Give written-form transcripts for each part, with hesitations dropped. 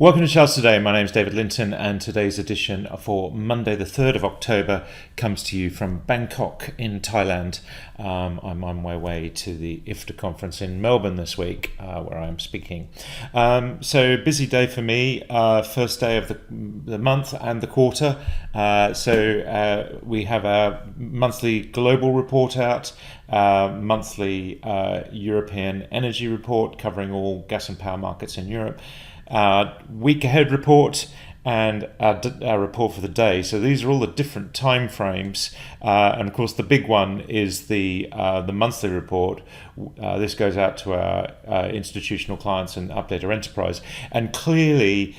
Welcome to Charts Today. My name is David Linton, and today's edition for Monday, the 3rd of October, comes to you from Bangkok in Thailand. I'm on my way to the IFTA conference in Melbourne this week, where I'm speaking. So busy day for me. First day of the month and the quarter. We have our monthly global report out, monthly European energy report covering all gas and power markets in Europe. Week ahead report and our report for the day. So these are all the different time frames, and of course the big one is the monthly report. This goes out to our institutional clients and Updata Enterprise, and clearly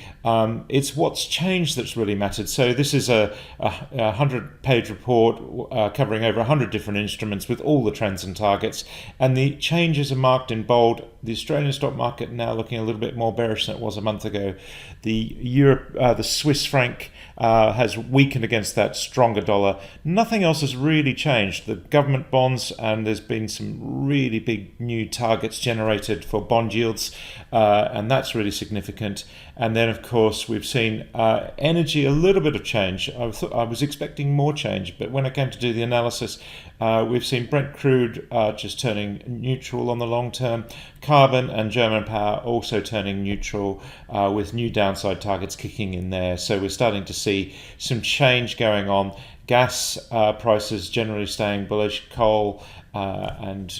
it's what's changed that's really mattered. So this is a 100-page report covering over 100 different instruments with all the trends and targets, and the changes are marked in bold. The Australian stock market now looking a little bit more bearish than it was a month ago. The Swiss franc has weakened against that stronger dollar. Nothing else has really changed. The government bonds, and there's been some really big new targets generated for bond yields, and that's really significant. And then, of course, we've seen energy, a little bit of change. I was expecting more change, but when I came to do the analysis, we've seen Brent crude just turning neutral on the long term. Carbon and German power also turning neutral, with new downside targets kicking in there. So we're starting to see some change going on. Gas prices generally staying bullish, coal and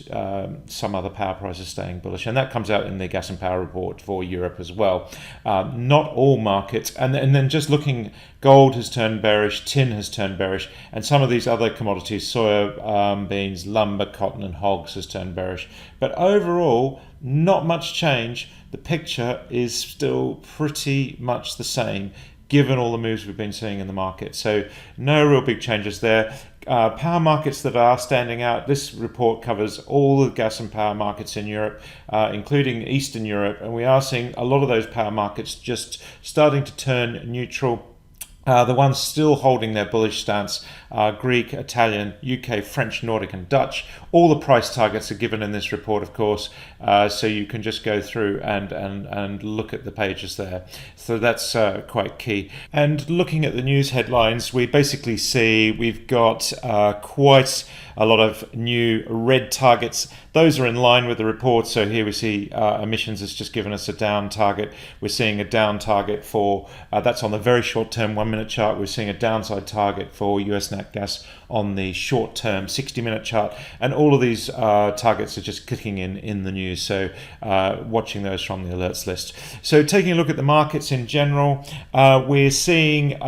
some other power prices staying bullish, and that comes out in the gas and power report for Europe as well. Not all markets, and then just looking, gold has turned bearish, tin has turned bearish, and some of these other commodities, soya beans, lumber, cotton and hogs has turned bearish. But overall, not much change. The picture is still pretty much the same, given all the moves we've been seeing in the market. So no real big changes there. Power markets that are standing out. This report covers all the gas and power markets in Europe, including Eastern Europe, and we are seeing a lot of those power markets just starting to turn neutral. The ones still holding their bullish stance are Greek, Italian, UK, French, Nordic and Dutch. All the price targets are given in this report, of course, so you can just go through and look at the pages there. So that's quite key. And looking at the news headlines, we basically see we've got quite a lot of new red targets. Those are in line with the report. So here we see emissions has just given us a down target. We're seeing a down target for, that's on the very short term 1-minute chart. We're seeing a downside target for US nat gas on the short term 60-minute chart. And all of these targets are just clicking in the news. So watching those from the alerts list. So taking a look at the markets in general, we're seeing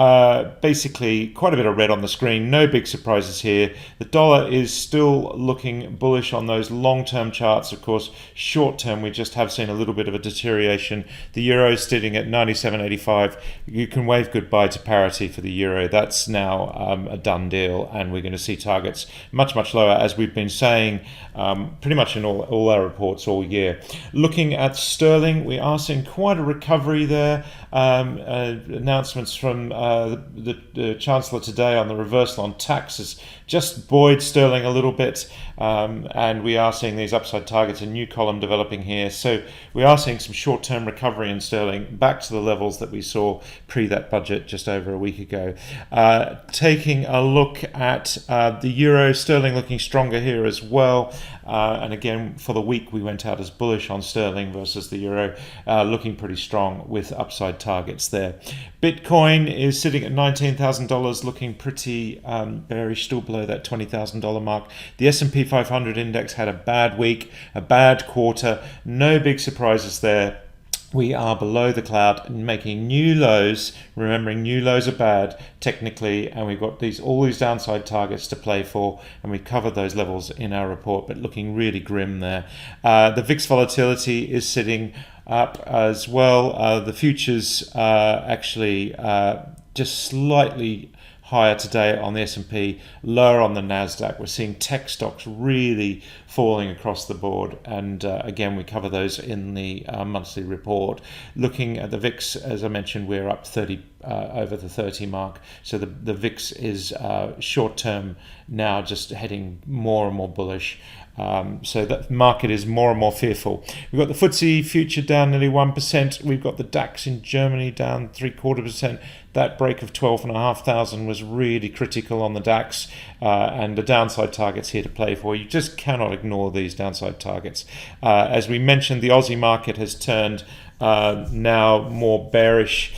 basically quite a bit of red on the screen. No big surprises here. The dollar is still looking bullish on those long-term charts. Of course, short-term we just have seen a little bit of a deterioration. The euro is sitting at 97.85. You can wave goodbye to parity for the euro. That's now a done deal, and we're going to see targets much lower, as we've been saying pretty much in all our reports all year. Looking at sterling, we are seeing quite a recovery there. Announcements from the Chancellor today on the reversal on taxes just buoyed sterling a little bit, and we are seeing these upside targets, a new column developing here. So we are seeing some short-term recovery in sterling back to the levels that we saw pre that budget just over a week ago. Taking a look at the euro, sterling looking stronger here as well. And again, for the week we went out as bullish on sterling versus the euro, looking pretty strong with upside targets there. Bitcoin is sitting at $19,000, looking pretty bearish, still below that $20,000 mark. The S&P 500 index had a bad week, a bad quarter. No big surprises there. We are below the cloud and making new lows, remembering new lows are bad technically, and we've got all these downside targets to play for, and we covered those levels in our report, but looking really grim there. The VIX volatility is sitting up as well. The futures actually just slightly higher today on the S&P, lower on the Nasdaq. We're seeing tech stocks really falling across the board, and again we cover those in the monthly report. Looking at the VIX, as I mentioned, we're up 30 over the 30 mark, so the VIX is short term now just heading more and more bullish. So that market is more and more fearful. We've got the FTSE future down nearly 1%. We've got the DAX in Germany down 0.75%. That break of 12,500 was really critical on the DAX, and the downside targets here to play for. You just cannot ignore these downside targets. As we mentioned, the Aussie market has turned now more bearish.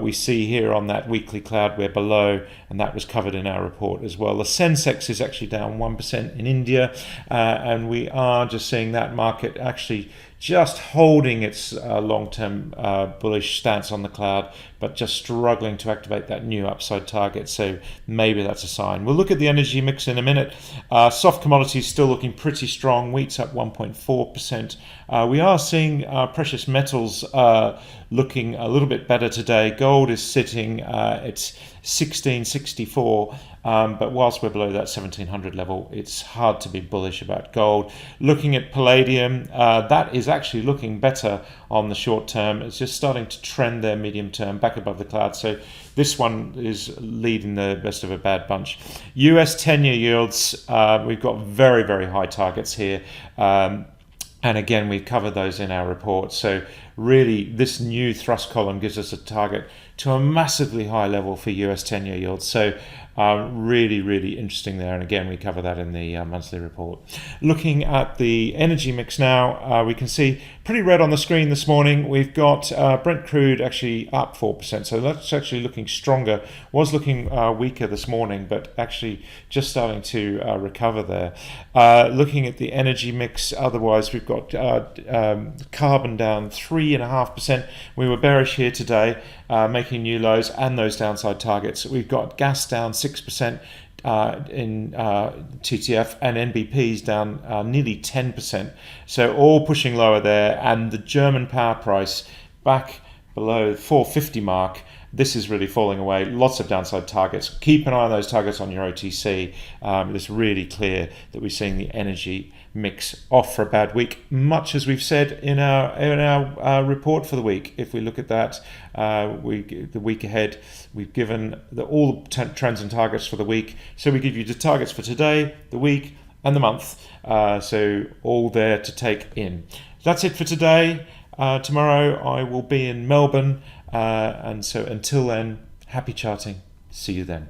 We see here on that weekly cloud we're below, and that was covered in our report as well. The Sensex is actually down 1% in India, and we are just seeing that market actually just holding its long-term bullish stance on the cloud, but just struggling to activate that new upside target. So maybe that's a sign. We'll look at the energy mix in a minute. Soft commodities still looking pretty strong. Wheat's up 1.4%. We are seeing precious metals looking a little bit better today. Gold is sitting at 1664, but whilst we're below that 1700 level, it's hard to be bullish about gold. Looking at palladium, that is actually looking better on the short term. It's just starting to trend there medium term back above the cloud. So this one is leading the best of a bad bunch. US 10-year yields, we've got very, very high targets here. And again, we cover those in our report. So really, this new thrust column gives us a target to a massively high level for US 10-year yields. So really, really interesting there. And again, we cover that in the monthly report. Looking at the energy mix now, we can see pretty red on the screen this morning. We've got Brent crude actually up 4%. So that's actually looking stronger. Was looking weaker this morning, but actually just starting to recover there. Looking at the energy mix, otherwise, we've got carbon down 3.5%. We were bearish here today, making new lows and those downside targets. We've got gas down 6% in TTF, and NBP's down nearly 10%. So all pushing lower there, and the German power price back below 450 mark. This is really falling away. Lots of downside targets. Keep an eye on those targets on your OTC. It's really clear that we're seeing the energy mix off for a bad week, much as we've said in our report for the week. If we look at that, the week ahead, we've given all the trends and targets for the week. So we give you the targets for today, the week, and the month. So all there to take in. That's it for today. Tomorrow I will be in Melbourne. And so until then, happy charting. See you then.